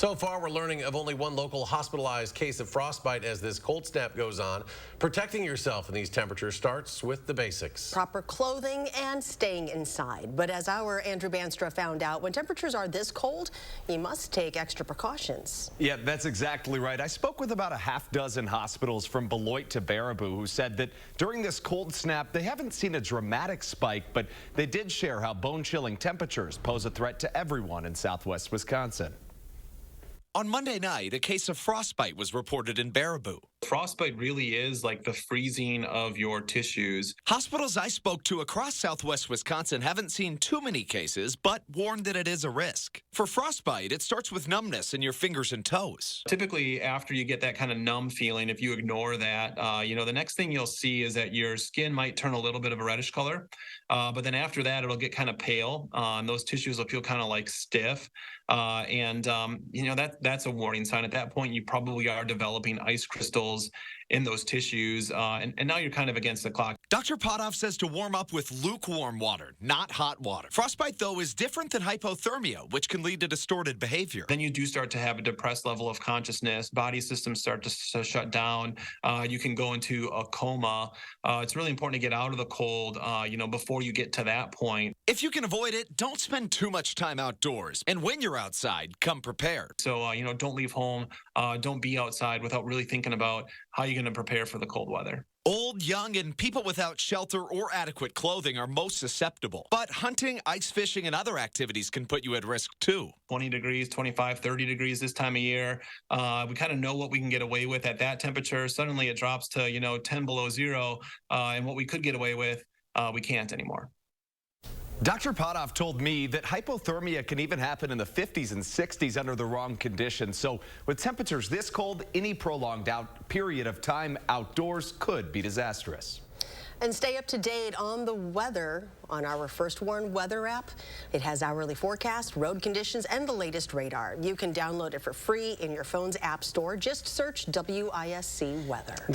So far, we're learning of only one local hospitalized case of frostbite as this cold snap goes on. Protecting yourself in these temperatures starts with the basics. Proper clothing and staying inside. But as our Andrew Banstra found out, when temperatures are this cold, you must take extra precautions. Yeah, that's exactly right. I spoke with about a half dozen hospitals from Beloit to Baraboo who said that during this cold snap, they haven't seen a dramatic spike, but they did share how bone-chilling temperatures pose a threat to everyone in southwest Wisconsin. On Monday night, a case of frostbite was reported in Baraboo. Frostbite really is like the freezing of your tissues. Hospitals I spoke to across southwest Wisconsin haven't seen too many cases, but warned that it is a risk. For frostbite, it starts with numbness in your fingers and toes. Typically, after you get that kind of numb feeling, if you ignore that, the next thing you'll see is that your skin might turn a little bit of a reddish color. But then after that, it'll get kind of pale, and those tissues will feel kind of like stiff. That's a warning sign. At that point, you probably are developing ice crystals in those tissues, and now you're kind of against the clock. Dr. Potoff says to warm up with lukewarm water, not hot water. Frostbite, though, is different than hypothermia, which can lead to distorted behavior. Then you do start to have a depressed level of consciousness. Body systems start to shut down. You can go into a coma. It's really important to get out of the cold, before you get to that point. If you can avoid it, don't spend too much time outdoors. And when you're outside, come prepared. So, don't leave home. Don't be outside without really thinking about how you're going to prepare for the cold weather. Old, young, and people without shelter or adequate clothing are most susceptible. But hunting, ice fishing, and other activities can put you at risk, too. 20 degrees, 25, 30 degrees this time of year. We kind of know what we can get away with at that temperature. Suddenly it drops to, 10 below zero. And what we could get away with, we can't anymore. Dr. Potoff told me that hypothermia can even happen in the 50s and 60s under the wrong conditions. So with temperatures this cold, any prolonged period of time outdoors could be disastrous. And stay up to date on the weather on our First Warn weather app. It has hourly forecast, road conditions, and the latest radar. You can download it for free in your phone's app store. Just search WISC weather.